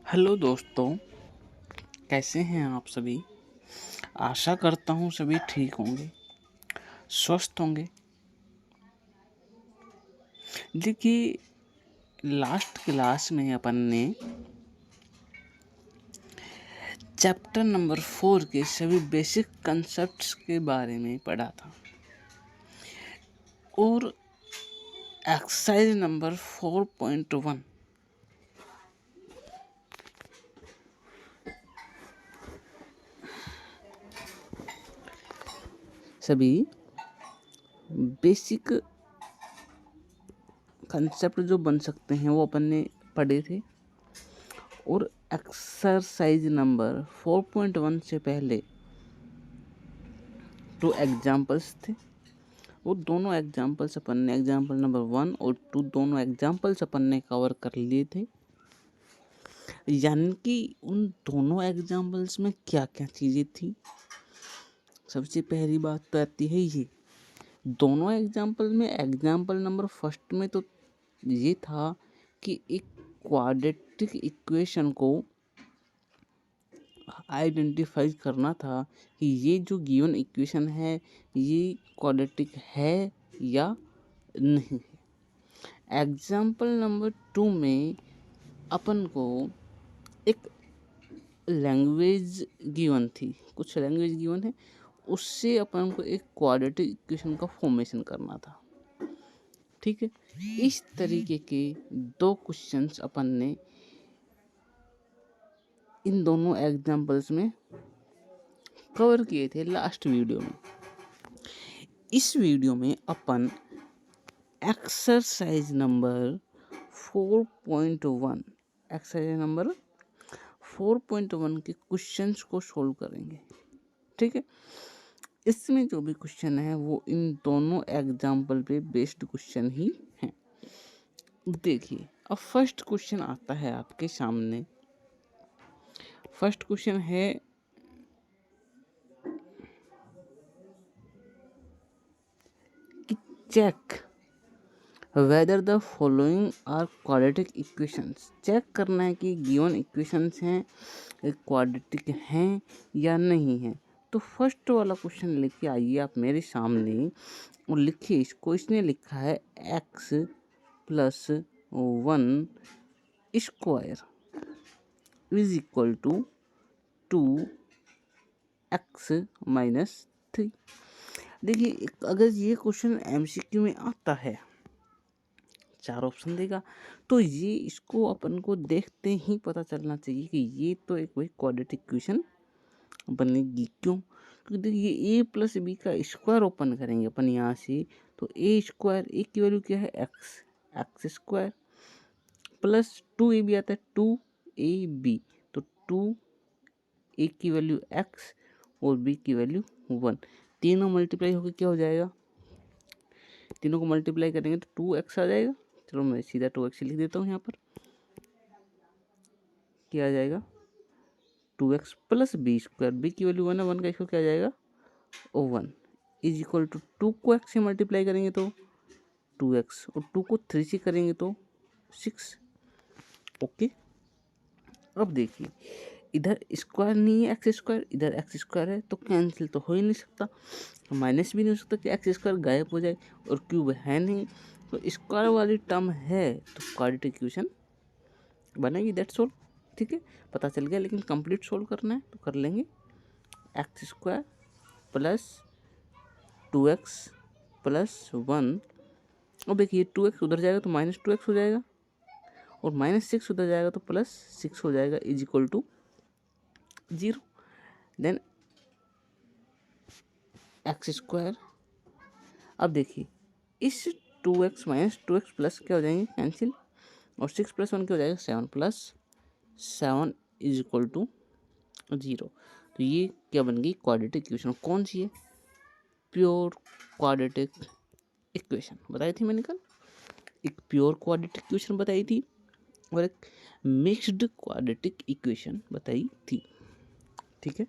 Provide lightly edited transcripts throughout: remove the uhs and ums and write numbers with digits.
Hello दोस्तों, कैसे हैं आप सभी। आशा करता हूँ सभी ठीक होंगे, स्वस्थ होंगे। देखिए, लास्ट क्लास में अपन ने चैप्टर नंबर 4 के सभी बेसिक कंसेप्ट्स के बारे में पढ़ा था और एक्सरसाइज नंबर 4.1 सभी बेसिक कंसेप्ट जो बन सकते हैं वो अपन ने पढ़े थे। और एक्सरसाइज नंबर 4.1 से पहले 2 एग्जाम्पल्स थे। वो दोनों एग्जाम्पल्स अपन ने एग्जाम्पल नंबर 1 और 2 दोनों एग्जाम्पल्स अपन ने कवर कर लिए थे। यानी कि उन दोनों एग्जाम्पल्स में क्या क्या चीज़ें थी। सबसे पहली बात तो आती है ये, दोनों एग्जाम्पल में एग्जाम्पल नंबर फर्स्ट में तो ये था कि एक क्वाड्रेटिक इक्वेशन को आइडेंटिफाई करना था कि ये जो गिवन इक्वेशन है ये क्वाड्रेटिक है या नहीं है। एग्जाम्पल नंबर 2 में अपन को एक लैंग्वेज गिवन थी, कुछ लैंग्वेज गिवन है, उससे अपन को एक क्वाड्रेटिक इक्वेशन का फॉर्मेशन करना था। ठीक है, इस तरीके के 2 क्वेश्चंस अपन ने इन दोनों एग्जाम्पल्स में कवर किए थे लास्ट वीडियो में। इस वीडियो में अपन एक्सरसाइज नंबर 4.1 के क्वेश्चंस को सोल्व करेंगे। ठीक है, इसमें जो भी क्वेश्चन है वो इन दोनों एग्जाम्पल पे बेस्ड क्वेश्चन ही हैं। देखिए, अब फर्स्ट क्वेश्चन आता है आपके सामने। फर्स्ट क्वेश्चन है कि check whether the following are quadratic equations. Check करना है कि गिवन इक्वेशंस हैं क्वाड्रेटिक हैं या नहीं हैं। तो फर्स्ट वाला क्वेश्चन लेके आइए आप मेरे सामने और लिखिए इसको। इसने लिखा है x plus 1 square is equal to 2x minus 3। देखिए, अगर ये क्वेश्चन MCQ में आता है, 4 ऑप्शन देगा, तो ये इसको अपन को देखते ही पता चलना चाहिए कि ये तो एक वही क्वाड्रेटिक इक्वेशन बनेगी। क्यों? क्योंकि देखिए ए प्लस बी का स्क्वायर ओपन करेंगे अपन यहाँ से, तो ए स्क्वायर, ए की वैल्यू क्या है x square, plus 2 a b आता है 2ab, तो 2 ए की वैल्यू एक्स और बी की वैल्यू 1। तीनों मल्टीप्लाई होकर क्या हो जाएगा, तीनों को मल्टीप्लाई करेंगे तो 2x आ जाएगा। चलो मैं सीधा 2x लिख देता हूँ यहाँ पर। क्या आ जाएगा 2x plus b square, b की वैल्यू 1 है, 1 का इसको क्या आ जाएगा ओ 1 इज इक्वल टू 2 को x से मल्टीप्लाई करेंगे तो 2x और 2 को 3 से करेंगे तो 6। ओके, अब देखिए इधर स्क्वायर नहीं है एक्स स्क्वायर, इधर एक्स स्क्वायर है, तो कैंसिल तो हो ही नहीं सकता, माइनस भी नहीं हो सकता कि एक्स स्क्वायर गायब हो जाए, और क्यूब है नहीं, तो स्क्वायर वाली टर्म है तो क्वाड्रेटिक इक्वेशन बनेगी। That's all. ठीक है, पता चल गया, लेकिन कंप्लीट सोल्व करना है तो कर लेंगे। X square plus 2x plus 1, और देखिए 2x उधर जाएगा तो माइनस 2x हो जाएगा, और माइनस 6 उधर जाएगा तो प्लस 6 हो जाएगा, is equal to 0। Then x square, अब देखिए इस 2x माइनस 2x प्लस क्या हो जाएंगे कैंसिल, और 6 प्लस 1 क्या हो जाएगा 7 प्लस 7 इज इक्वल टू 0। तो ये क्या बन गई क्वाड्रेटिक इक्वेशन। कौन सी है? प्योर क्वाड्रेटिक इक्वेशन बताई थी मैंने कल। एक प्योर क्वाड्रेटिक इक्वेशन बताई थी और एक मिक्स्ड क्वाड्रेटिक इक्वेशन बताई थी। ठीक है,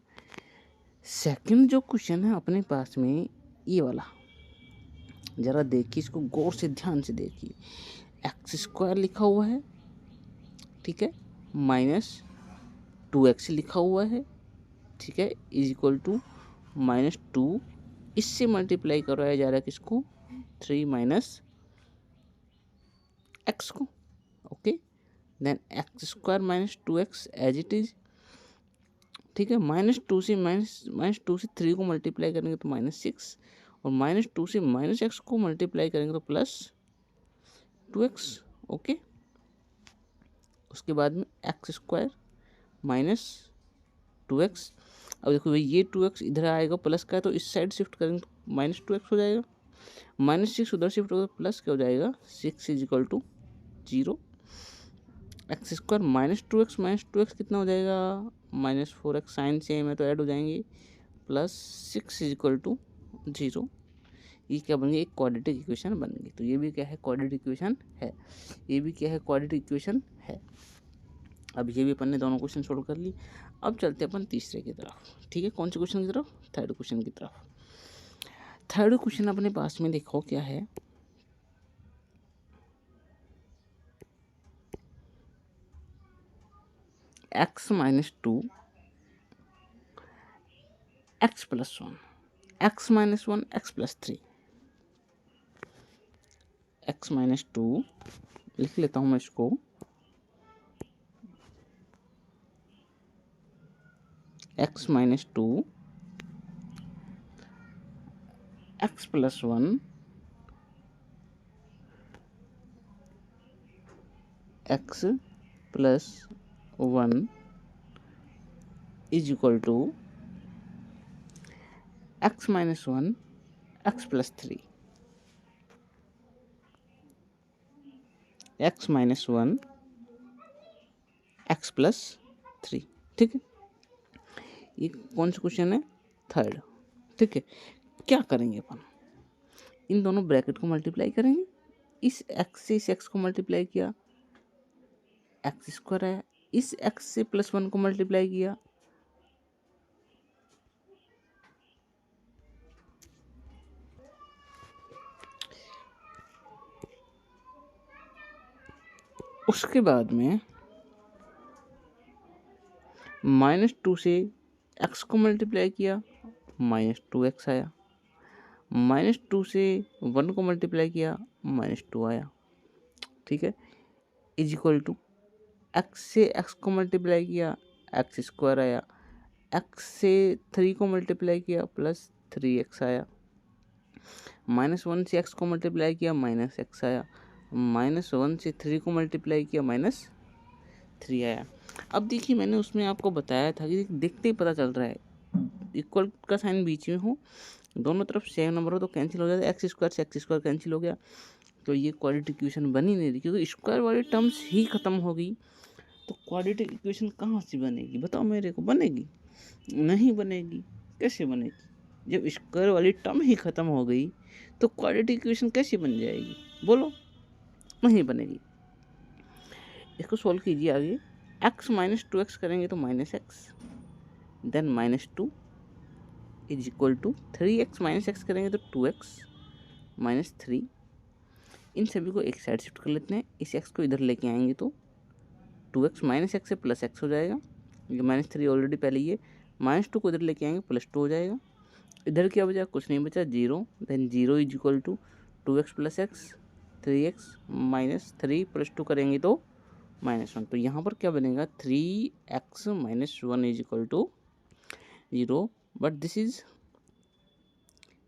सेकंड जो क्वेश्चन है अपने पास में ये वाला, जरा देखिए इसको गौर से ध्यान से देखिए। एक्स स्क्वायर लिखा हुआ है, ठीक है, माइनस 2x लिखा हुआ है, ठीक है, इज इक्वल टू -2, इससे मल्टीप्लाई करवाया जा रहा है किसको, 3 माइनस एक्स को, okay. Then x² minus 2x as it is, ठीक है। -2 से -2 से 3 को मल्टीप्लाई करेंगे तो -6, और -2 से -x को मल्टीप्लाई करेंगे तो +2x, ओके। उसके बाद में x² माइनस 2x, अब देखो भाई ये 2x इधर आएगा प्लस का है तो इस साइड शिफ्ट करेंगे तो -2x हो जाएगा, -6 उधर शिफ्ट होगा तो प्लस क्या हो जाएगा, 6 is equal to 0। x² -2x कितना हो जाएगा, -4x, साइन सेम है तो ऐड हो जाएंगे, +6 इज इक्वल टू 0। ये क्या बन गई, एक क्वाड्रेटिक इक्वेशन बन गई। तो ये भी क्या है, क्वाड्रेटिक इक्वेशन है, ये भी क्या है, क्वाड्रेटिक इक्वेशन है। अब ये भी अपन ने दोनों क्वेश्चन सोल्व कर ली। अब चलते अपन तीसरे की तरफ, ठीक है। कौन से क्वेश्चन की तरफ, थर्ड क्वेश्चन की तरफ। थर्ड क्वेश्चन अपने पास में देखो क्या है, x - 2 x + 1, x - 1 x + 3, x - 2 लिख लेता हूँ मैं इसको, x - 2 x + 1 x + 1 is equal to x - 1 x + 3, x - 1 x + 3, ठीक है। ये कौन सा क्वेश्चन है, थर्ड, ठीक है। क्या करेंगे अपन, इन दोनों ब्रैकेट को मल्टीप्लाई करेंगे, इस x से इस x को मल्टीप्लाई किया, x² आया, इस x से +1 को मल्टीप्लाई किया, उसके बाद में -2 से x को मल्टीप्लाई किया, -2x आया, -2 से 1 को मल्टीप्लाई किया, -2 आया, ठीक है, इज इक्वल टू x से x को मल्टीप्लाई किया, x² आया, x से 3 को मल्टीप्लाई किया, +3x आया, -1 से x को मल्टीप्लाई किया, -x आया, -1 से 3 को मल्टीप्लाई किया, -3 आया। अब देखिए मैंने उसमें आपको बताया था कि देखते ही पता चल रहा है, इक्वल का साइन बीच में हो, दोनों तरफ सेम नंबर हो तो कैंसिल हो जाता है, x² से x² कैंसिल हो गया, तो ये क्वाड्रेटिक इक्वेशन बन ही नहीं रही, क्योंकि स्क्वायर वाली टर्म्स ही खत्म हो गई, तो क्वाड्रेटिक इक्वेशन कहाँ से बनेगी, बताओ मेरे को, बनेगी नहीं बनेगी, कैसे बनेगी, जब स्क्वायर वाली टर्म ही खत्म हो गई तो क्वाड्रेटिक इक्वेशन कैसे बन जाएगी, बोलो, नहीं बनेगी। इसको सोल्व कीजिए आगे, x - 2x करेंगे तो -x, then -2 is equal to 3x - x करेंगे तो 2x - 3, इन सभी को एक साइड शिफ्ट कर लेते हैं, इस x को इधर लेके आएंगे तो 2x - x से +x हो जाएगा, ये -3 ऑलरेडी पहले ही है, -2 को इधर लेके आएंगे +2 हो जाएगा, इधर क्या बचा, कुछ नहीं बचा, 0, then 0 is equal to 2x + x, 3x - 3 +2 करेंगे तो -1, तो यहाँ पर क्या बनेगा, 3x - 1 is equal to 0, but this is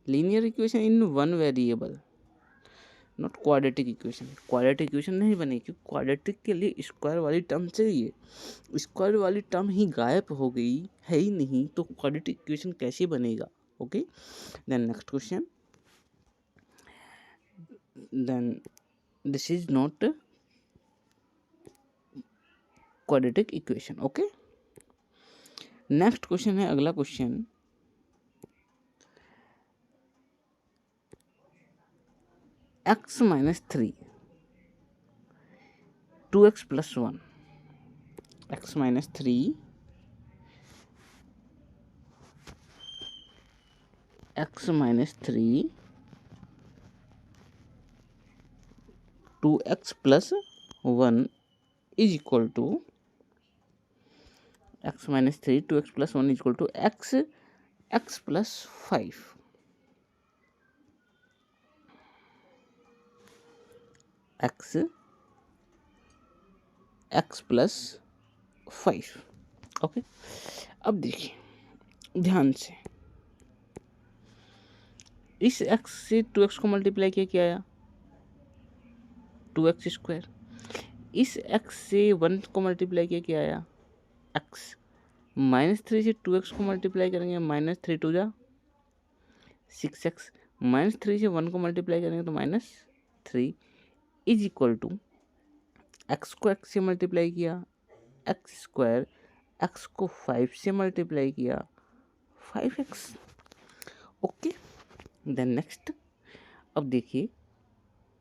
linear equation in one variable, not quadratic equation. Quadratic equation नहीं बनेगी क्योंकि क्वाड्रेटिक के लिए स्क्वायर वाली टर्म चाहिए, स्क्वायर वाली टर्म ही गायब हो गई है ही नहीं, तो क्वाड्रेटिक इक्वेशन कैसे बनेगा, okay. Then next question, then this is not quadratic equation, okay. Next question है, अगला question, x - 3 2x + 1, x - 3 x - 3 2x + 1 is equal to x minus 3 2x plus 1 equal to x plus 5, x plus 5। Okay, अब देखिए ध्यान से, इस x से 2x को multiply किया, क्या आया 2x स्क्वायर। इस x से 1 को मल्टीप्लाई किया, क्या आया x। माइनस 3 से 2x को मल्टीप्लाई करेंगे, माइनस 3 टू जा 6x। माइनस 3 से 1 को मल्टीप्लाई करेंगे तो minus 3 is equal to x को x से मल्टीप्लाई किया एक्स स्क्वायर, x को 5 से मल्टीप्लाई किया 5x। ओके, देन नेक्स्ट, अब देखिए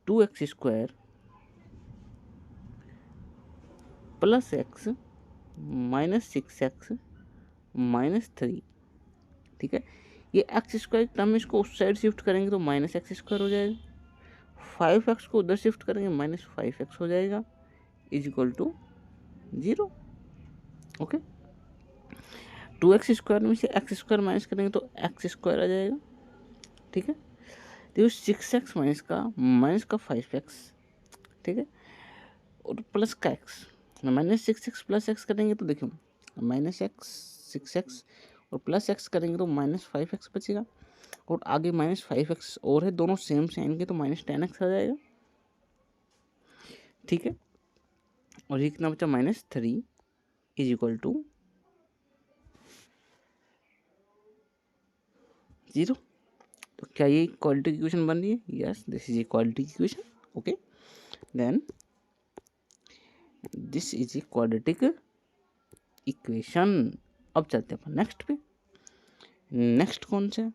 2x square plus x minus 6x minus 3, ठीक है। ये एक्स स्क्वायर टर्म, इसको उस साइड शिफ्ट करेंगे तो माइनस एक्स स्क्वायर हो जाएगा, 5x को उधर शिफ्ट करेंगे माइनस 5x हो जाएगा, is equal to 0। Okay, 2x square में से एक्स स्क्वायर माइनस करेंगे तो एक्स स्क्वायर आ जाएगा, ठीक है। देखो 6x माइनस का 5x, ठीक है, और प्लस का x, minus 6x plus x करेंगे तो देखो माइनस एक्स 6x और प्लस x करेंगे तो माइनस 5x बचेगा, और आगे माइनस 5x और है, दोनों सेम साइन के तो माइनस 10x आ जाएगा, ठीक है। और ये कितना बचा माइनस 3 इज इक्वल टू 0। तो क्या ये क्वाड्रेटिक इक्वेशन बन रही है? Yes, this is a quadratic equation. Okay, then this is a quadratic equation. अब चलते हैं नेक्स्ट पे। नेक्स्ट कौन सा है?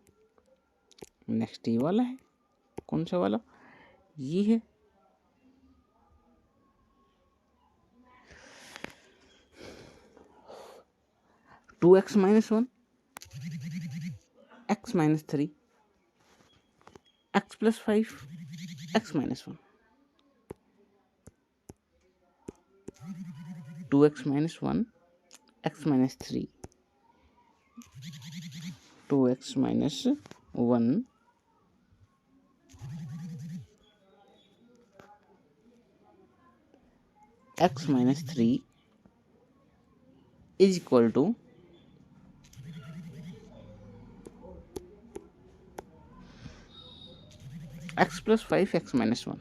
नेक्स्ट ये वाला है। कौन सा वाला? ये है 2x minus 1 x minus 3 x plus 5 x minus 1, 2x minus 1 x minus 3 2x minus 1 x minus 3 is equal to x plus 5 x minus 1,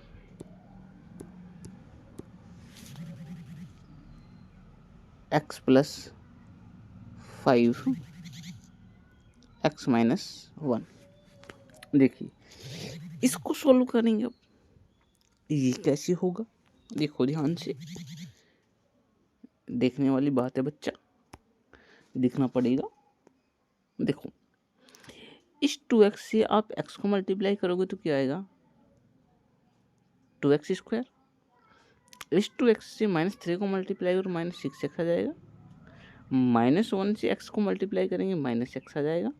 x plus 5 x minus 1। देखिए इसको सोल्व करेंगे, अब ये कैसे होगा? देखो ध्यान से, देखने वाली बात है बच्चा, दिखना पड़ेगा। देखो इस 2x से आप x को मल्टीप्लाई करोगे तो क्या आएगा 2x स्क्वायर। इस 2x से माइनस 3 को मल्टीप्लाई करो माइनस 6x आ जाएगा। माइनस 1 से x को मल्टीप्लाई करेंगे माइनस x आ जाएगा।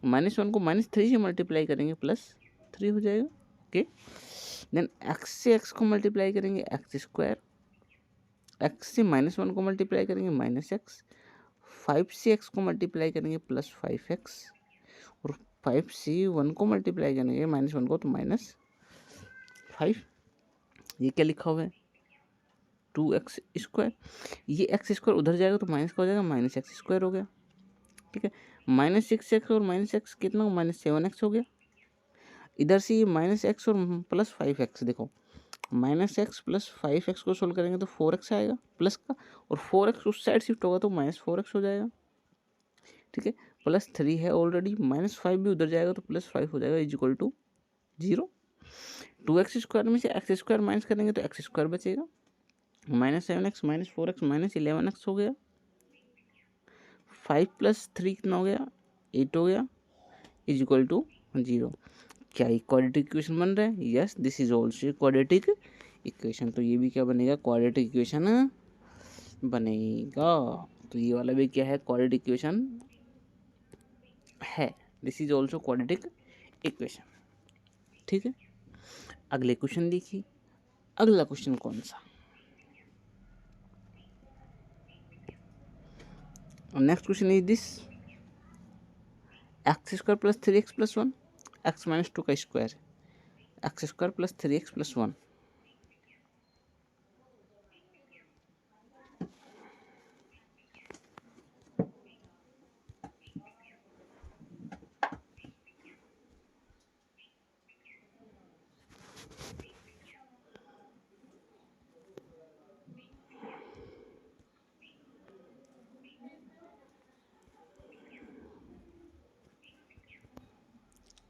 माइनस 1 को माइनस 3 से मल्टीप्लाई करेंगे प्लस 3 हो जाएगा। ओके, देन x से x को मल्टीप्लाई करेंगे एक्स स्क्वायर, x से माइनस 1 को मल्टीप्लाई करेंगे माइनस x, 5 से x को मल्टीप्लाई करेंगे प्लस 5x, और 5 से 1 को मल्टीप्लाई करेंगे माइनस 1 को तो माइनस 5। ये क्या लिखा हुआ है 2x स्क्वायर। ये एक्स स्क्वायर उधर जाएगा तो माइनस का हो जाएगा, माइनस एक्स स्क्वायर हो गया, ठीक है। माइनस 6x और माइनस एक्स कितना, माइनस 7x हो गया। इधर से ये माइनस एक्स और प्लस 5x, देखो माइनस एक्स प्लस 5x को सोल्व करेंगे तो 4x आएगा प्लस का, और 4x उस साइड शिफ्ट होगा तो माइनस 4x हो जाएगा, ठीक है। प्लस 3 है ऑलरेडी, माइनस 5 भी उधर जाएगा तो प्लस 5 हो जाएगा, is equal to 0। 2x square में से एक्स स्क्वायर माइनस करेंगे तो एक्स स्क्वायर बचेगा, minus 7x minus 4x minus 11x हो गया। 5 प्लस 3 कितना हो गया 8 हो गया, इज इक्वल टू 0। क्या ये क्वाड्रेटिक इक्वेशन बन रहा है? Yes, this is also quadratic equation. तो ये भी क्या बनेगा क्वाड्रेटिक इक्वेशन बनेगा। तो ये वाला भी क्या है क्वाड्रेटिक इक्वेशन है, this is also quadratic equation, ठीक है। अगले क्वेश्चन देखिए। अगला क्वेश्चन कौन सा? Next question is this, x square plus 3x plus 1, x minus 2 का square, x square plus 3x plus 1,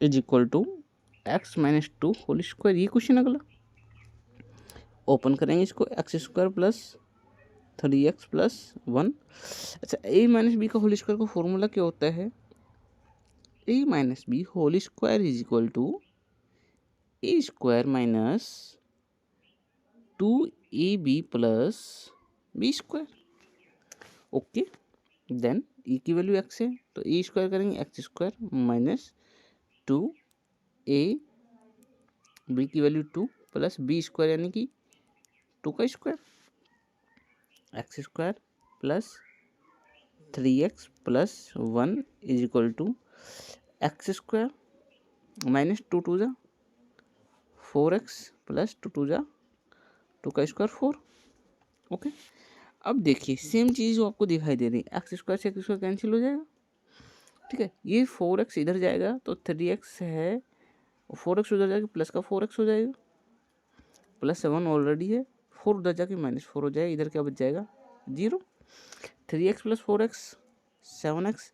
is equal to x minus 2 whole square. ये question अगला ओपन करेंगे इसको, x square plus 3x plus 1। अच्छा, a minus b का whole square का formula क्या होता है? A minus b whole square is equal to a square minus 2ab plus b square. Okay, then e की वैल्यू एक्स है तो a square करेंगे x square minus 2a, b की वैल्यू 2 प्लस बी स्क्वायर यानी कि 2 का square, x square plus 3x plus 1 is equal to x square minus 2 जा 4x plus 2 जा 2 का स्क्वायर 4। ओके, अब देखिए सेम चीज़ वो आपको दिखाई दे रही है, एक्स स्क्वायर से एक्स स्क्वायर कैंसिल हो जाएगा। ठीक है, ये 4x इधर जाएगा तो 3x है, 4x उधर जाके प्लस का 4x हो जाएगा, प्लस 7 ऑलरेडी है, 4 उधर जाके -4 हो जाएगा, इधर क्या बच जाएगा 0। 3x plus 4x 7x,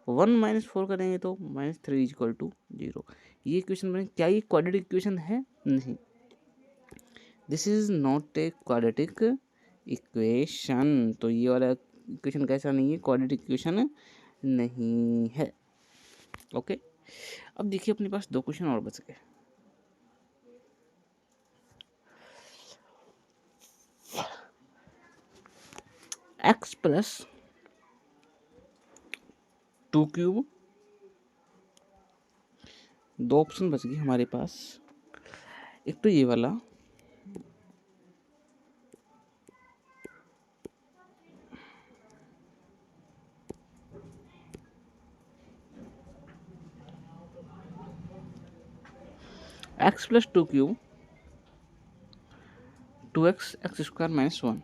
1 minus 4 करेंगे तो -3 इज इक्वल टू 0। ये इक्वेशन बने, क्या ये क्वाड्रेटिक इक्वेशन है? नहीं, this is not a quadratic equation. तो ये वाला इक्वेशन कैसा नहीं है? क्वाड्रेटिक इक्वेशन नहीं है। ओके, अब देखिए अपने पास 2 क्वेश्चन और बच गए। x प्लस 2 क्यूब, 2 ऑप्शन बच गए हमारे पास। एक तो ये वाला, x plus 2 cube 2x x square minus 1,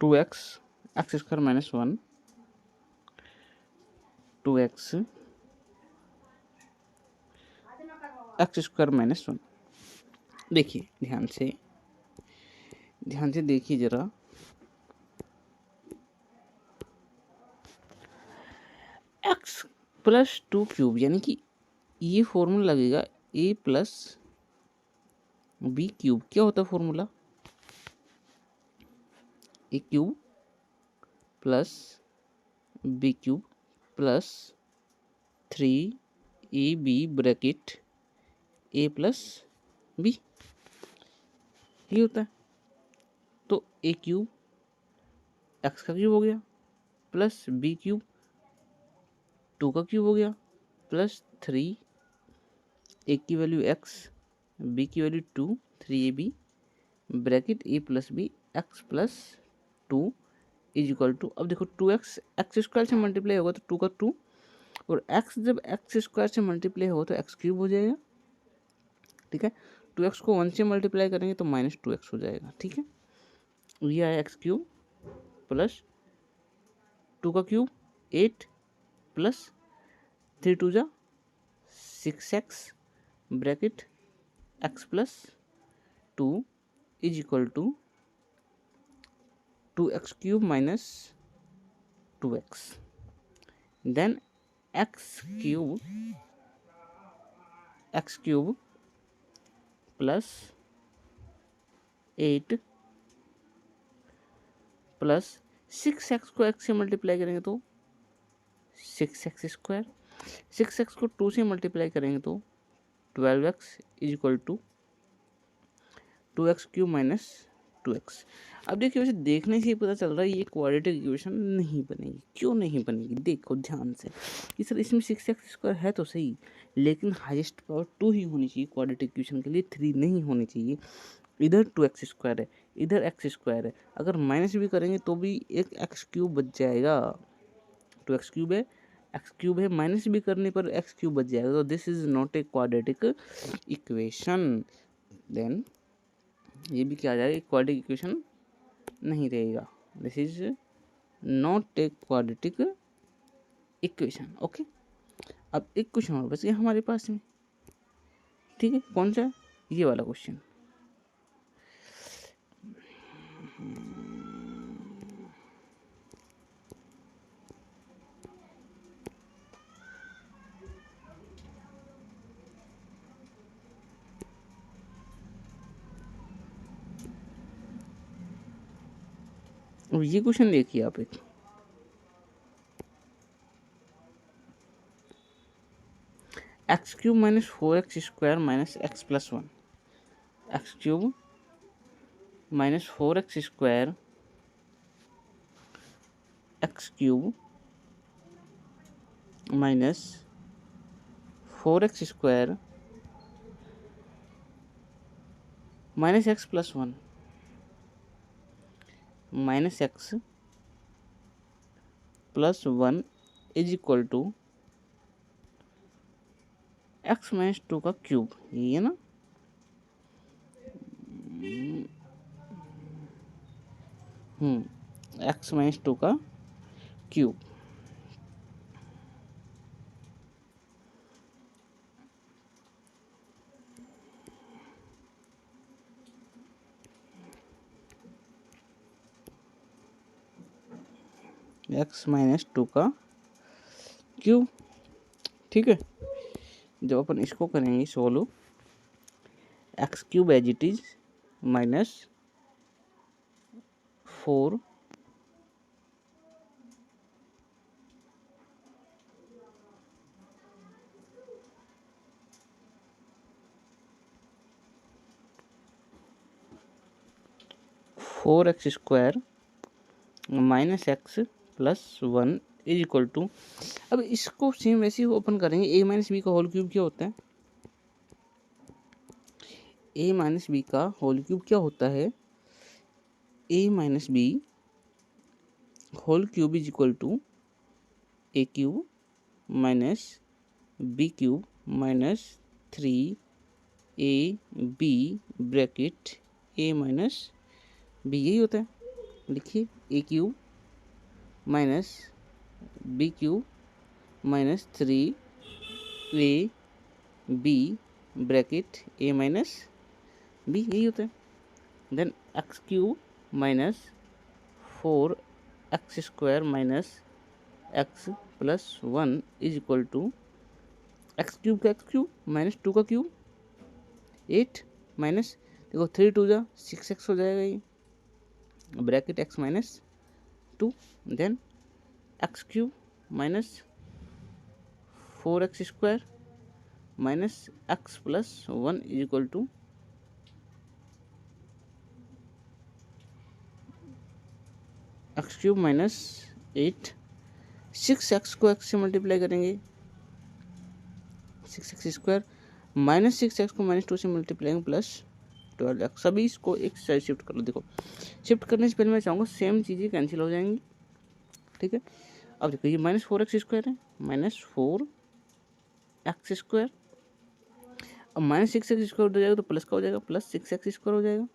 two x x square minus 1, 2x x square minus 1। देखिए ध्यान से देखिए जरा, x प्लस 2 क्यूब यानी कि ये फॉर्मूला लगेगा a प्लस बी क्यूब। क्या होता है formula? A cube plus b cube plus 3ab bracket a plus b, ये होता है। तो ए क्यूब एक्स का क्यूब हो गया प्लस बी क्यूब 2 का क्यूब हो गया प्लस 3, ए की वैल्यू एक्स, बी की value 2, 3ab bracket a plus b x plus 2 is equal to, अब देखो 2x एक्स स्क्वायर से मल्टीप्लाई होगा तो 2 का 2, और x जब एक्स स्क्वायर से मल्टीप्लाई होगा तो एक्स क्यूब हो जाएगा। ठीक है, 2x को 1 से मल्टीप्लाई करेंगे तो -2x हो जाएगा। ठीक है, ये आया एक्स क्यूब प्लस 2 का क्यूब 8 प्लस 3 जा 6x bracket x plus 2 is equal to 2x cube minus 2x, then x cube plus 8 plus 6x को x से मल्टीप्लाई करेंगे तो 6x स्क्वायर, 6x को 2 से मल्टीप्लाई करेंगे तो 12x is equal to 2x cube minus 2x। अब देखिए वैसे देखने से ही पता चल रहा है ये क्वाड्रेटिक इक्वेशन नहीं बनेगी। क्यों नहीं बनेगी, देखो ध्यान से कि सर इसमें 6x² है तो सही, लेकिन हाईएस्ट पावर 2 ही होनी चाहिए क्वाड्रेटिक इक्वेशन के लिए, 3 नहीं होनी चाहिए। इधर 2x² है, इधर x² है, अगर माइनस भी करेंगे तो भी एक x³ बच जाएगा। 2x³ है, x³ है, माइनस भी करने पर x³ बच जाएगा। तो this is not a quadratic equation. Then ये भी क्या आ जाएगा, क्वाड्रेटिक इक्वेशन नहीं रहेगा। This is not a quadratic equation. Okay, अब एक क्वेश्चन और बच गया हमारे पास में, ठीक है, कौन सा, ये वाला क्वेश्चन। अब ये क्वेश्चन देखिए आप, एक x³ minus 4x² minus x plus 1, x³ minus 4x² x³ minus 4x² minus x plus 1 minus x plus 1 is equal to x minus 2 का क्यूब, ये ना, x माइनस 2 का क्यूब। x माइनस 2 का क्यूब, ठीक है। जब अपन इसको करेंगे solve, x³ as it is minus 4 4x² minus x plus 1 is equal to, अब इसको सेम वैसे ही ओपन करेंगे। a माइनस बी का होल क्यूब क्या होता है, a माइनस बी का होल क्यूब क्या होता है, a minus b whole cube is equal to a³ minus b³ minus 3ab bracket a minus b, यही होता है। लिखिए a³ minus b³ minus 3ab bracket a minus b, यही होता है। Then x³ minus 4x² minus x plus 1 is equal to x³ का x³ minus 2 का cube 8 minus, देखो 3 2 जा 6x हो जाएगा ये, bracket x minus 2, then x³ minus 4x² minus x plus 1 is equal to x³ minus 8, 6x को x से multiply करेंगे 6x² माइनस 6x को माइनस 2 से मल्टीप्लाई प्लस 12x। सभी इसको एक साइड शिफ्ट कर लो। देखो शिफ्ट करने से पहले मैं चाहूँगा सेम चीज़ें कैंसिल हो जाएंगी, ठीक है। अब देखो ये माइनस 4x² है, माइनस 4x², अब माइनस 6x² हो जाएगा तो प्लस का हो जाएगा, प्लस 6x² हो जाएगा,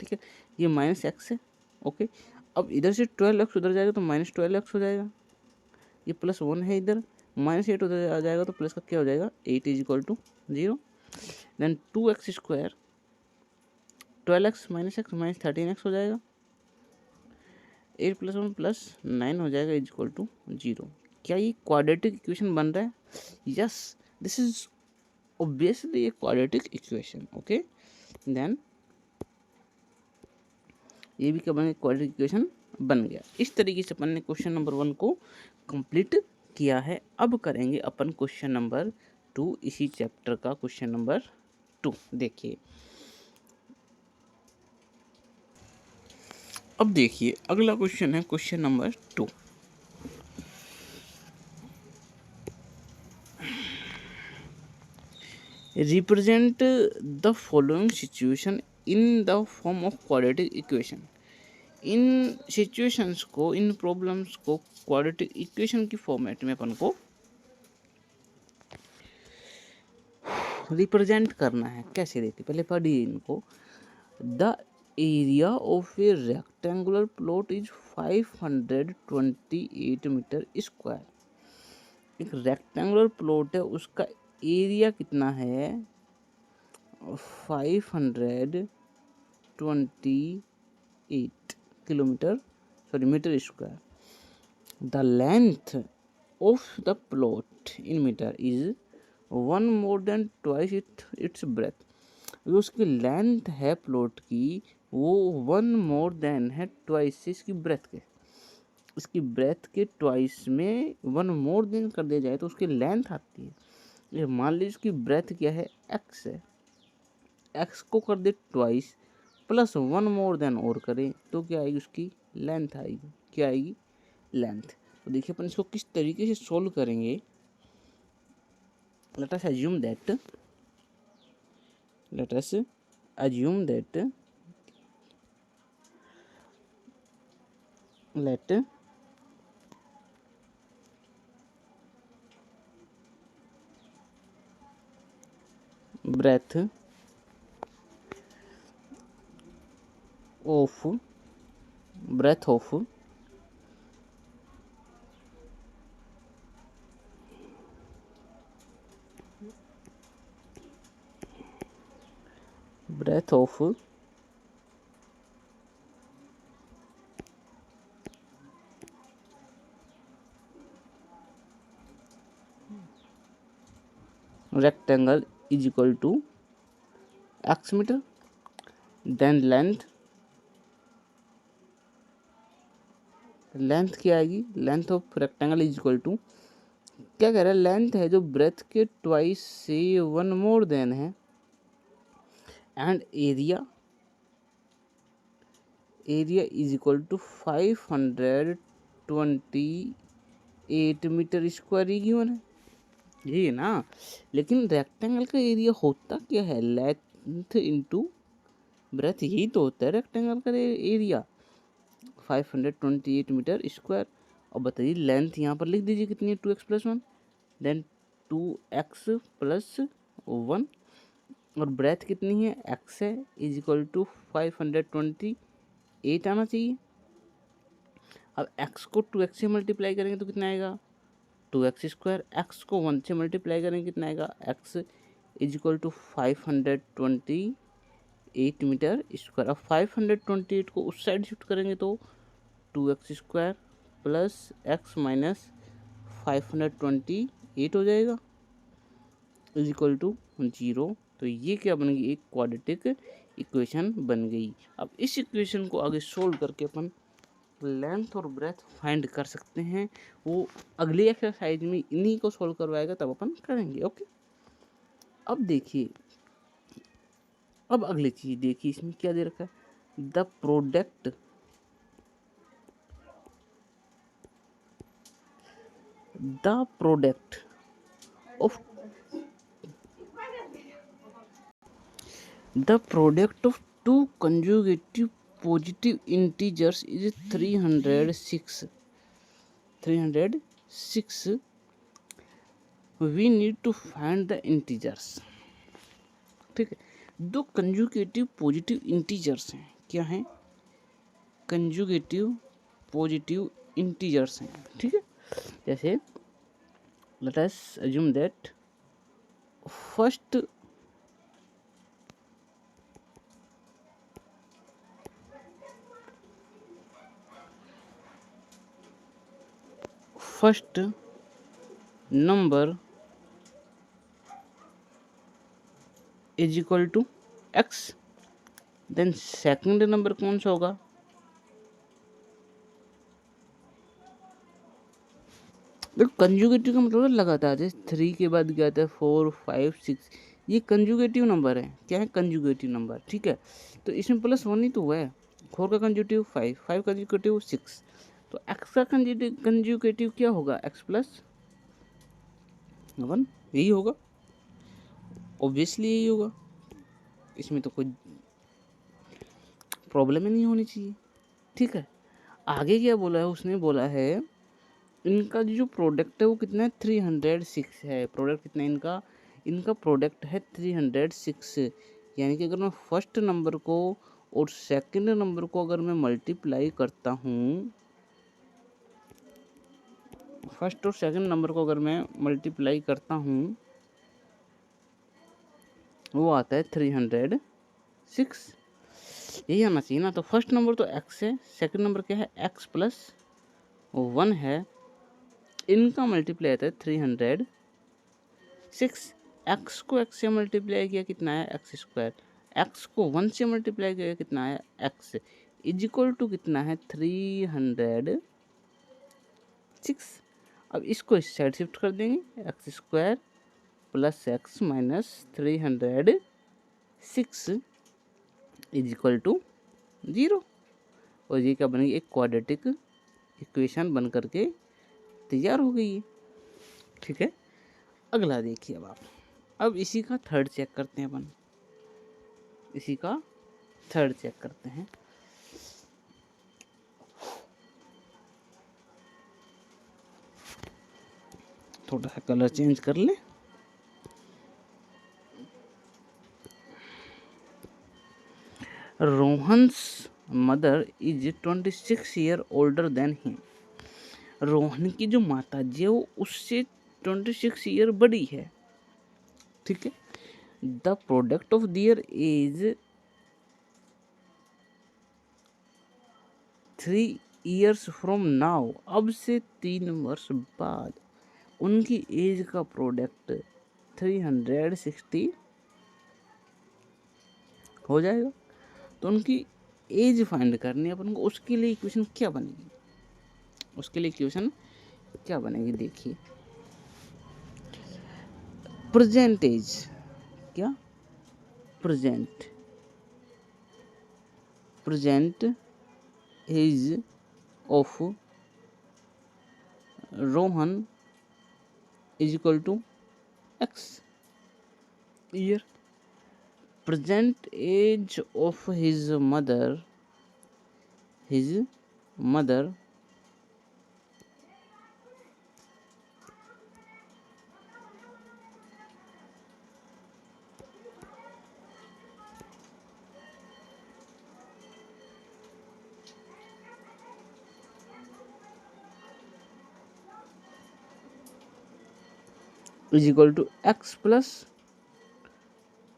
ठीक है। ये माइनस x है, ओके। अब इधर से 12x उधर जाएगा तो माइनस 12x हो जाएगा, ये प्लस 1 है इधर, माइनस 8 उधर आ जाएगा तो प्लस का क्या हो जाएगा 8 is equal to 0। Then 2x², 12x minus x minus 13x हो जाएगा, 8 प्लस 1 प्लस 9 हो जाएगा इज इक्वल टू 0। क्या ये क्वाड्रेटिक इक्वेशन बन रहा है? Yes, this is obviously a quadratic equation, okay. देन ये भी क्या बन गया, क्वाड्रेटिक इक्वेशन बन गया। इस तरीके से अपन ने क्वेश्चन नंबर 1 को कंप्लीट किया है। अब करेंगे अपन क्वेश्चन नंबर 2, इसी चैप्टर का क्वेश्चन नंबर 2। देखिए अब देखिए अगला क्वेश्चन है question number 2। Represent the following situation in the form of quadratic equation. In situations को, इन प्रॉब्लम्स को क्वाड्रेटिक इक्वेशन की फॉर्मेट में अपन को रिप्रेजेंट करना है। कैसे देखिए, पहले पढ़िए इनको। The area of a rectangular plot is 528 metre square. एक रेक्टेंगुलर प्लॉट है, उसका एरिया कितना है 528 metre square. The length of the plot in metre is 1 more than twice its breadth. जो उसकी लेंथ है प्लॉट की वो 1 मोर देन है ट्वाइस से इसकी ब्रेथ के। इसकी ब्रेथ के ट्वाइस में 1 मोर देन कर दिया जाए तो उसकी लेंथ आती है। ये मान लीजिए उसकी ब्रेथ क्या है, एक्स है, एक्स को कर दे ट्वाइस प्लस 1 मोर देन और करें तो क्या आएगी, उसकी लेंथ आएगी। क्या आएगी, लेंथ। तो देखिए अपन इसको किस तरीके से सोल्व करेंगे। let us assume that let breadth of rectangle is equal to x metre. Then length क्या आएगी, length of rectangle is equal to, क्या कह रहा है, लेंथ है जो ब्रेथ के ट्वाइस से 1 मोर देन है, and area is equal to 528 metre square ही गिवन है, ये ना। लेकिन रेक्टेंगल का एरिया होता क्या है, लेंथ इंटू ब्रेथ, यही तो होता है रेक्टेंगल का एरिया 528 मीटर स्क्वायर। और बताइए लेंथ यहाँ पर लिख दीजिए कितनी है, 2x + 1, देन 2x + 1, और ब्रेथ कितनी है, x है, इज इक्वल टू 528 आना चाहिए। अब x को 2x से मल्टीप्लाई करेंगे तो कितना आएगा, 2x स्क्वायर। x को 1 से मल्टीप्लाई करेंगे कितना आएगा, x is equal to 528 metre square. अब 528 को उस साइड शिफ्ट करेंगे तो 2x square plus x minus 528 हो जाएगा, इज इक्वल टू 0। तो ये क्या बन गई, एक क्वाड्रेटिक इक्वेशन बन गई। अब इस इक्वेशन को आगे सोल्व करके अपन लेंथ और ब्रेथ फाइंड कर सकते हैं। वो अगली एक्सरसाइज में इन्हीं को सोल्व करवाएगा, तब अपन करेंगे। ओके, अब देखिए, अब अगली चीज देखिए, इसमें क्या दे रखा है, the product of two consecutive positive integers is 306. We need to find the integers। ठीक है, दो कंजुगेटिव पॉजिटिव इंटीजर्स हैं। क्या हैं, कंजुगेटिव पॉजिटिव इंटीजर्स हैं। ठीक है, जैसे let us assume that first number is equal to x, then second number कौन सा होगा, देखो कंजुगेटिव का मतलब लगातार, जैसे 3 के बाद क्या आता है 4 5 6, ये कंजुगेटिव नंबर है। क्या है, कंजुगेटिव नंबर। ठीक है, तो इसमें +1 ही तो हुआ है, 4 का कंज्यूटिव 5, 5 का कंज्यूटिव 6, तो x का कंज्यूगेटिव क्या होगा, x प्लस 1, यही होगा, ऑब्वियसली यही होगा, इसमें तो कोई प्रॉब्लम ही नहीं होनी चाहिए। ठीक है, आगे क्या बोला है, उसने बोला है इनका जो प्रोडक्ट है वो कितना है, 306 है। प्रोडक्ट कितना है इनका, इनका प्रोडक्ट है 306, यानी कि अगर मैं फर्स्ट नंबर को और सेकंड नंबर को अगर मैं मल्टीप्लाई करता हूँ, फर्स्ट और सेकंड नंबर को अगर मैं मल्टीप्लाई करता हूँ, वो आता है 306, यही आना चाहिए ना। तो फर्स्ट नंबर तो x है, सेकंड नंबर क्या है, x प्लस 1 है, इनका मल्टीप्लाई आता है 306। x को x से मल्टीप्लाई किया कितना है, एक्स स्क्वायर, x को 1 से मल्टीप्लाई किया कितना है, x इज इक्वल टू कितना है, 306। अब इसको इस साइड शिफ्ट कर देंगे, x square plus x minus 306 is equal to 0, और ये क्या बनेगी, एक क्वाड्रेटिक इक्वेशन बन करके तैयार हो गई है। ठीक है, अगला देखिए अब इसी का थर्ड चेक करते हैं अपन, इसी का थर्ड चेक करते हैं। थोड़ा सा कलर चेंज कर लें, Rohan's mother is 26 year older than him. Rohan की जो माता जी है वो उससे 26 ईयर बड़ी है। ठीक है, the product of their age 3 years from now, अब से 3 वर्ष बाद उनकी एज का प्रोडक्ट 360 हो जाएगा। तो उनकी एज फाइंड करनी है अपन को, उसके लिए इक्वेशन क्या बनेगी, उसके लिए इक्वेशन क्या बनेगी, देखिए प्रेजेंट एज, क्या present age of Rohan is equal to x year, present age of his mother is equal to x plus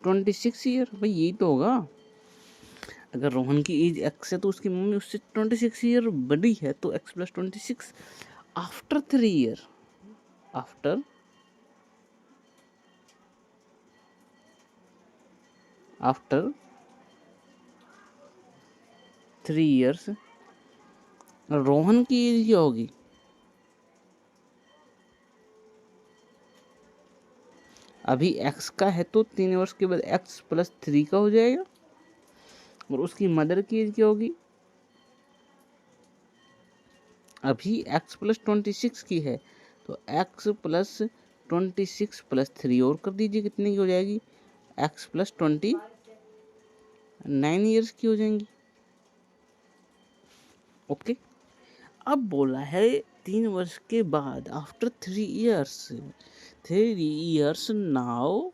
26 year. भाई यही तो होगा, अगर रोहन की एज एक्स है तो उसकी मम्मी उससे 26 ईयर बड़ी है, तो x plus 26 after 3 year, after 3 years Rohan की एज क्या होगी, अभी x का है तो 3 वर्ष के बाद x प्लस 3 का हो जाएगा, और उसकी मदर की एज क्या होगी, अभी x प्लस 26 की है, तो x प्लस 26 प्लस 3 और कर दीजिए, कितने की हो जाएगी, x प्लस 29 ईयर्स की हो जाएंगी। ओके, अब बोला है 3 वर्ष के बाद, after 3 years now,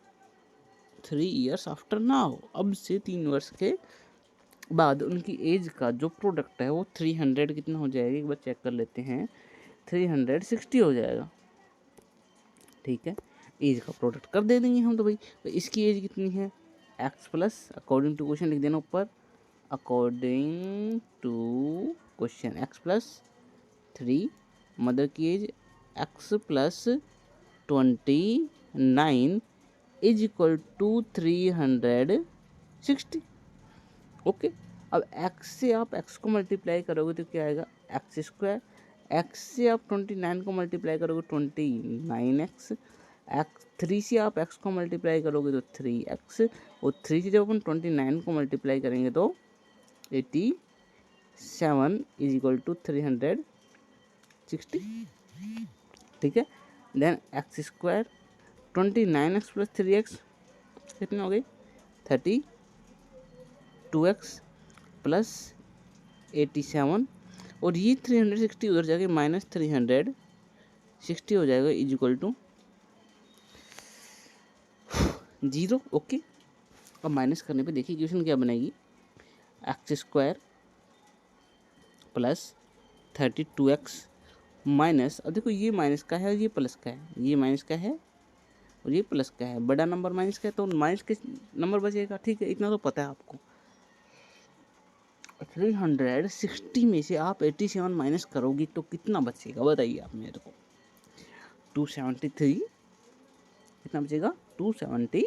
3 years after now, अब से 3 वर्ष के बाद उनकी एज का जो प्रोडक्ट है वो 300 कितना हो जाएगा, एक बार चेक कर लेते हैं, 360 हो जाएगा। ठीक है, एज का प्रोडक्ट कर दे देंगे हम, तो भाई तो इसकी एज कितनी है, x plus, according to question लिख देना ऊपर, according to question x plus 3, mother की age x plus 29 is equal to 360। Okay, अब x से आप x को मल्टीप्लाई करोगे तो क्या आएगा, एक्स स्क्वायर, x से आप 29 को मल्टीप्लाई करोगे 29x, एक्स 3 से आप x को मल्टीप्लाई करोगे तो 3x, और 3 से जब अपन 29 को मल्टीप्लाई करेंगे तो 88, 7 इज इक्वल टू 360, ठीक है। Then x square 29x plus 3x कितनी हो गई 32x प्लस 87, और ये 360 उधर जाके माइनस 360 हो जाएगा इज इक्वल टू 0। ओके, अब माइनस करने पे देखिए इक्वेशन क्या बनेगी, x square plus 32x minus, अब देखो ये माइनस का है और ये प्लस का है, ये माइनस का है और ये प्लस का है, बड़ा नंबर माइनस का है तो माइनस के नंबर बचेगा, ठीक है, इतना तो पता है आपको। 360 में से आप 87 माइनस करोगी तो कितना बचेगा बताइए आप मेरे को। 273, कितना बचेगा 273,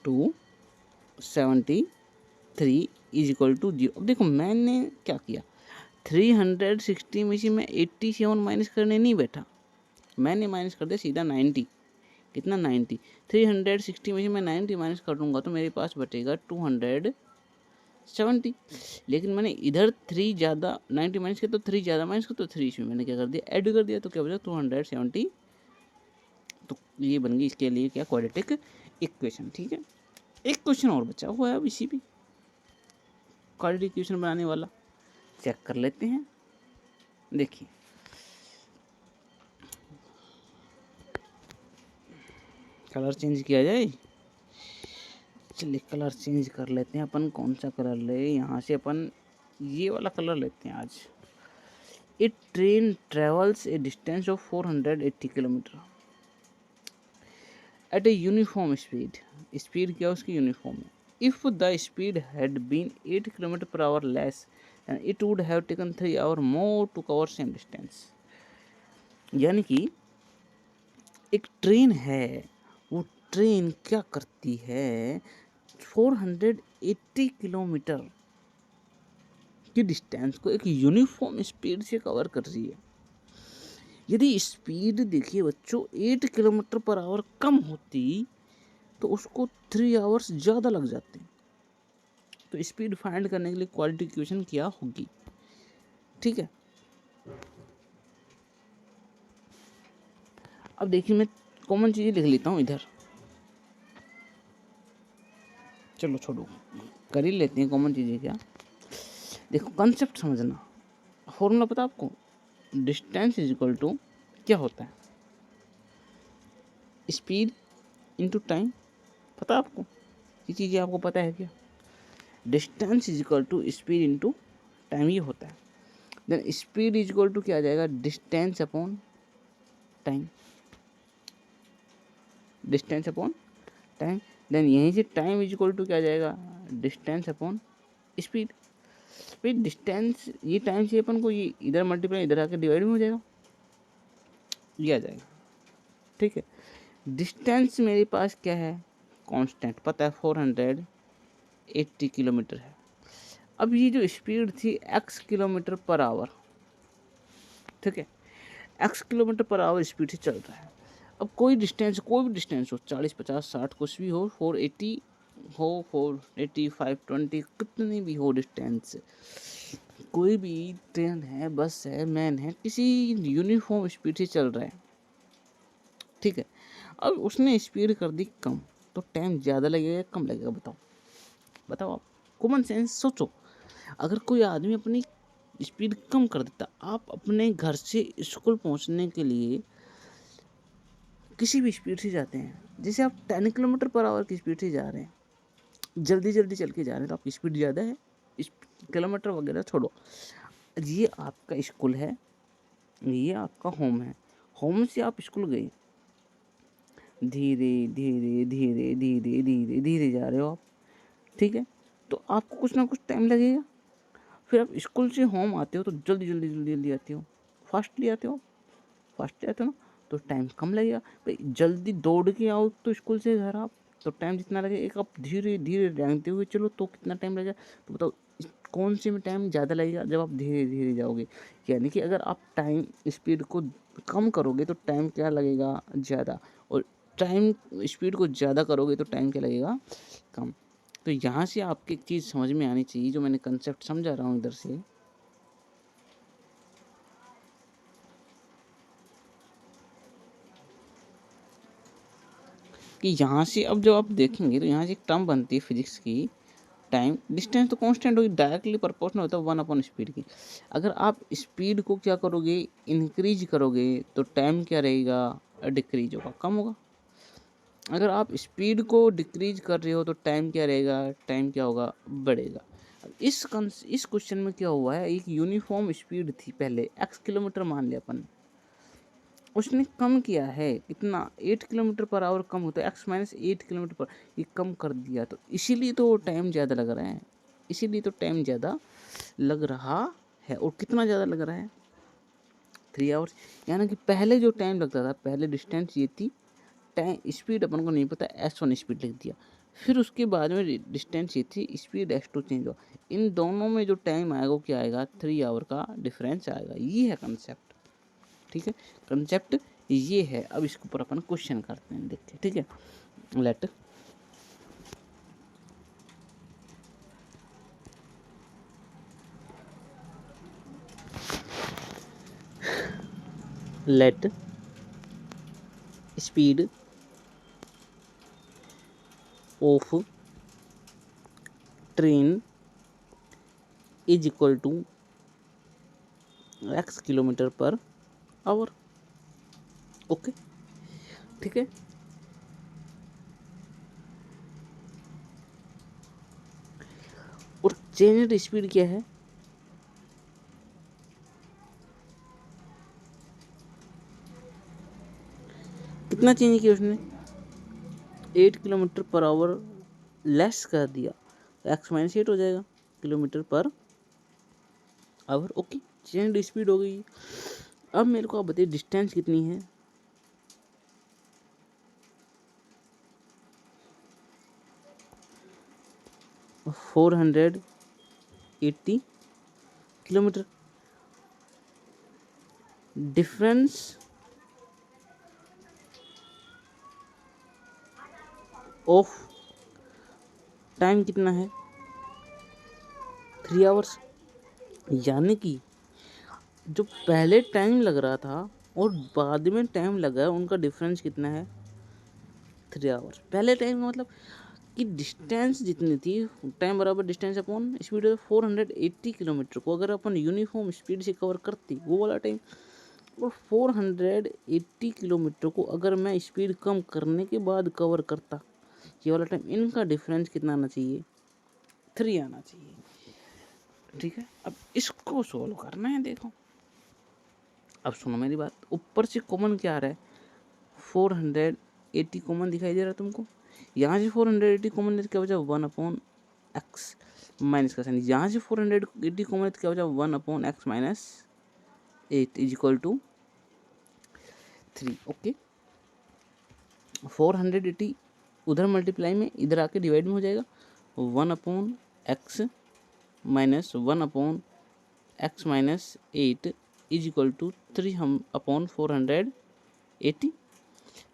273 इज इक्वल टू 0। अब देखो मैंने क्या किया, 360 में से मैं 87 माइनस करने नहीं बैठा, मैंने माइनस कर दिया सीधा 90, कितना 90, 360 में से मैं 90 माइनस कर दूंगा तो मेरे पास बचेगा 270, लेकिन मैंने इधर 3 ज़्यादा 90 माइनस किया तो 3 ज़्यादा माइनस किया तो 3 इसमें मैंने क्या कर दिया ऐड कर दिया, तो क्या बचा 270। तो ये बन गई इसके लिए क्या क्वाड्रेटिक इक्वेशन, ठीक है। एक क्वेश्चन और बचा हुआ है अब इसी भी क्वाड्रेटिक इक्वेशन बनाने वाला, चेक कर लेते हैं। देखिए कलर चेंज किया जाए, चलिए कलर चेंज कर लेते हैं अपन, कौन सा कलर ले, यहाँ से अपन ये वाला कलर लेते हैं आज। A train travels a distance of 480 kilometre at a uniform speed, speed क्या उसकी यूनिफॉर्म है। If the speed had been 8 kilometre per hour less and it would have taken 3 hour more to cover same distance. यानी कि एक train है, वो train क्या करती है 480 किलोमीटर की डिस्टेंस को एक यूनिफॉर्म स्पीड से कवर कर रही है। यदि स्पीड देखिए बच्चों 8 किलोमीटर पर आवर कम होती तो उसको 3 आवर्स ज़्यादा लग जाते। तो स्पीड फाइंड करने के लिए क्वालिटी इक्वेशन क्या होगी, ठीक है। अब देखिए मैं कॉमन चीज़ें लिख लेता हूँ इधर, चलो छोड़ो कर ही लेते हैं कॉमन चीज़ें। क्या देखो कॉन्सेप्ट समझना, फॉर्मूला पता आपको, डिस्टेंस इज इक्वल टू क्या होता है, स्पीड इनटू टाइम, पता आपको ये चीज़ें आपको पता है क्या, distance is equal to speed into time ये होता है। Then speed is equal to क्या आ जाएगा, distance upon time, distance upon time. Then यहीं से टाइम इज इक्वल टू क्या आ जाएगा, distance upon speed. Speed distance ये टाइम से अपन को ये इधर मल्टीप्लाई इधर आकर डिवाइड में हो जाएगा, ये आ जाएगा, ठीक है। डिस्टेंस मेरे पास क्या है कांस्टेंट पता है 480 किलोमीटर है। अब ये जो स्पीड थी x किलोमीटर पर आवर, ठीक है, x kilometre per our speed से चल रहा है। अब कोई डिस्टेंस कोई भी डिस्टेंस हो 40 50 60 कुछ भी हो 480 हो 480 520 कितनी भी हो डिस्टेंस, कोई भी ट्रेन है बस है मैन है किसी यूनिफॉर्म स्पीड से चल रहा है, ठीक है। अब उसने स्पीड कर दी कम तो टाइम ज़्यादा लगेगा कम लगेगा, बताओ बताओ आप, कॉमन सेंस सोचो। अगर कोई आदमी अपनी स्पीड कम कर देता, आप अपने घर से स्कूल पहुंचने के लिए किसी भी स्पीड से जाते हैं, जैसे आप 10 किलोमीटर पर आवर की स्पीड से जा रहे हैं, जल्दी जल्दी चल के जा रहे हैं तो आपकी स्पीड ज़्यादा है, किलोमीटर वगैरह छोड़ो, ये आपका स्कूल है, ये आपका होम है, होम से आप स्कूल गए, धीरे धीरे धीरे धीरे धीरे धीरे जा रहे हो आप, ठीक है, तो आपको कुछ ना कुछ टाइम लगेगा। फिर आप स्कूल से होम आते हो तो जल्दी जल्दी जल्दी जल्दी आते हो, फास्टली आते हो, फास्ट आते हो ना तो टाइम कम लगेगा। भाई जल्दी दौड़ के आओ तो स्कूल से घर आप तो टाइम जितना लगेगा, एक आप धीरे धीरे रेंगते हुए चलो तो कितना टाइम लगेगा, तो बताओ कौन से में टाइम ज़्यादा लगेगा, जब आप धीरे धीरे जाओगे। यानी कि अगर आप टाइम स्पीड को कम करोगे तो टाइम क्या लगेगा ज़्यादा, और टाइम स्पीड को ज़्यादा करोगे तो टाइम क्या लगेगा कम। तो यहाँ से आपकी एक चीज़ समझ में आनी चाहिए, जो मैंने कंसेप्ट समझा रहा हूँ इधर से, कि यहाँ से अब जब आप देखेंगे तो यहाँ से एक टर्म बनती है फिजिक्स की, टाइम डिस्टेंस तो कांस्टेंट होगी, डायरेक्टली प्रोपोर्शनल होता है 1/स्पीड की। अगर आप स्पीड को क्या करोगे, इंक्रीज करोगे, तो टाइम क्या रहेगा, डिक्रीज होगा, कम होगा। अगर आप स्पीड को डिक्रीज कर रहे हो तो टाइम क्या रहेगा, टाइम क्या होगा, बढ़ेगा। अब इस क्वेश्चन में क्या हुआ है, एक यूनिफॉर्म स्पीड थी पहले, x किलोमीटर मान लिया अपन, उसने कम किया है कितना, 8 किलोमीटर पर आवर कम होता है, x-8 किलोमीटर पर, ये कम कर दिया, तो इसीलिए तो टाइम ज़्यादा लग रहा है, इसीलिए तो टाइम ज़्यादा लग रहा है। और कितना ज़्यादा लग रहा है, 3 आवर्स। यानी कि पहले जो टाइम लगता था, पहले डिस्टेंस ये थी, टाइम स्पीड अपन को नहीं पता, s1 स्पीड लिख दिया, फिर उसके बाद में डिस्टेंस ये थी, स्पीड s2 चेंज हुआ, इन दोनों में जो टाइम आएगा वो क्या आएगा, 3 आवर का डिफरेंस आएगा। ये है कंसेप्ट, ठीक है, कंसेप्ट ये है। अब इसके ऊपर अपन क्वेश्चन करते हैं, देखते हैं, ठीक है। Let let speed of train is equal to x kilometre per hour. Okay, ठीक है। और चेंज्ड स्पीड क्या है, कितना चेंज किया उसने, 8 किलोमीटर पर आवर लेस कर दिया, x-8 हो जाएगा kilometre per hour. Okay, changed speed हो गई। अब मेरे को आप बताइए डिस्टेंस कितनी है, 480 किलोमीटर। डिफरेंस ऑफ टाइम कितना है, 3 आवर्स। यानी कि जो पहले टाइम लग रहा था और बाद में टाइम लगा है, उनका डिफरेंस कितना है, 3 आवर्स। पहले टाइम का मतलब कि डिस्टेंस जितनी थी, टाइम बराबर डिस्टेंस अपॉन स्पीड, 480 किलोमीटर को अगर अपन यूनिफॉर्म स्पीड से कवर करती वो वाला टाइम, और 480 किलोमीटर को अगर मैं स्पीड कम करने के बाद कवर करता, ये वाला टाइम, इनका डिफरेंस कितना आना चाहिए, 3 आना चाहिए, ठीक है। अब इसको सोल्व करना है, देखो अब सुनो मेरी बात, ऊपर से कॉमन क्या आ रहा है, 480 कॉमन दिखाई दे रहा है तुमको, यहाँ से 480 कॉमन लेते क्या बचा, 1/x माइनस का साइन, यहाँ से 480 कॉमन लेते क्या बचा, 1/x-8 is equal to 3। Okay, 480 उधर मल्टीप्लाई में, इधर आके डिवाइड में हो जाएगा, 1/x-1/x-8 इज इक्वल टू 3 हम अपॉन 480,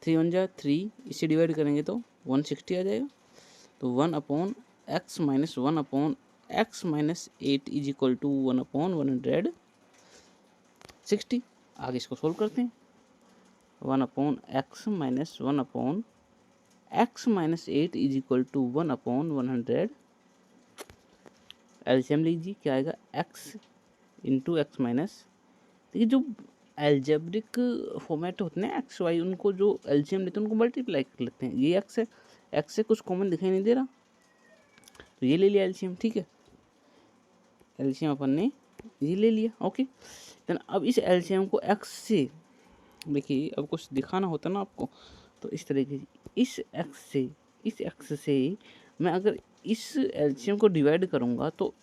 3 1 जा 3, इसे डिवाइड करेंगे तो 160 आ जाएगा। तो 1/x-1/x-8 इज इक्वल टू 1/160। आगे इसको सोल्व करते हैं, 1/x-1/x-8 is equal to 1/100। LCM लीजिए, क्या आएगा, x इंटू एक्स माइनस, देखिए जो एल्जेब्रिक फॉर्मेट होते हैं एक्स वाई, उनको जो एलसीएम लेते हैं उनको मल्टीप्लाई कर लेते हैं। ये एक्स है, एक्स से कुछ कॉमन दिखाई नहीं दे रहा, तो ये ले लिया एलसीएम, ठीक है, एलसीएम अपन ने ये ले लिया। ओके, देन अब इस एलसीएम को एक्स से, देखिए अब कुछ दिखाना होता ना आपको, तो इस तरीके से इस एक्स से मैं अगर इस एलसीएम को डिवाइड करूँगा तो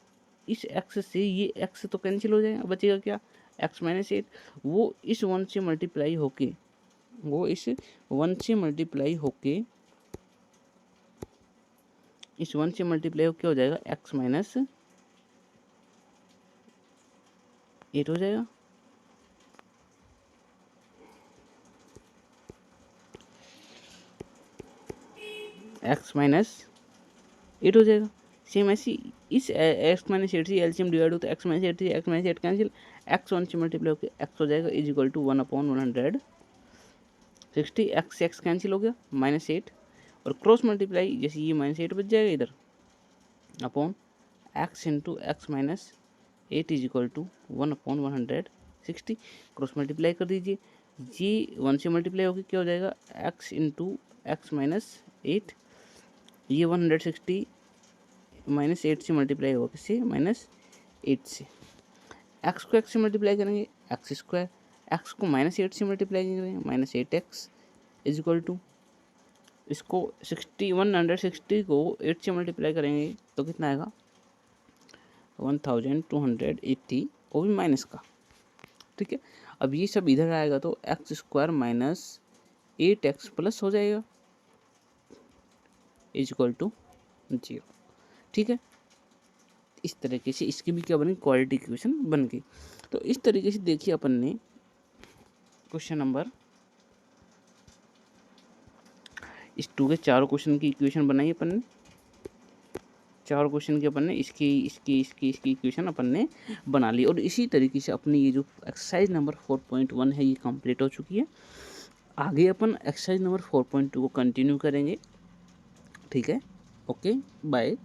इस एक्स से ये एक्स तो कैंसिल हो जाएगा, बचेगा क्या, x-8। वो इस 1 से मल्टीप्लाई होके, वो इस 1 से मल्टीप्लाई होके, इस 1 से मल्टीप्लाई होके हो जाएगा x-8 हो जाएगा। x-8 8 हो जाएगा। सेम ऐसी इस एक्स माइनस एट से एलसीएम डिवाइड हो तो एक्स माइनस एट से x minus eight cancel, x 1 से मल्टीप्लाई होकर एक्स हो जाएगा is equal to 1/160। X cancel हो गया -8 और क्रॉस मल्टीप्लाई जैसे ये -8 बच जाएगा इधर upon x into x minus 8 is equal to 1/160। Cross multiply कर दीजिए, ये 1 से मल्टीप्लाई होकर क्या हो जाएगा एक्स इंटू एक्स माइनस 8, ये 160 -8 से मल्टीप्लाई होगा किससे -8 से। एक्स को एक्स से मल्टीप्लाई करेंगे एक्स स्क्वायर, एक्स को -8 से मल्टीप्लाई करेंगे -8x इज इक्वल टू, इसको 160 को 8 से मल्टीप्लाई करेंगे तो कितना आएगा 1280, वो भी माइनस का। ठीक है, अब ये सब इधर आएगा तो एक्स स्क्वायर -8x प्लस हो जाएगा इज इक्वल टू 0। ठीक है, इस तरीके से इसकी भी क्या बनी क्वालिटी इक्वेशन बन गई। तो इस तरीके से देखिए अपन ने क्वेश्चन नंबर इस 2 के चारों क्वेश्चन की इक्वेशन बनाई अपन ने, चारों क्वेश्चन की अपन ने इसकी इक्वेशन अपन ने बना ली। और इसी तरीके से अपनी ये जो एक्सरसाइज नंबर 4.1 है ये कंप्लीट हो चुकी है। आगे अपन एक्सरसाइज नंबर 4.2 को कंटिन्यू करेंगे। ठीक है, ओके बाय।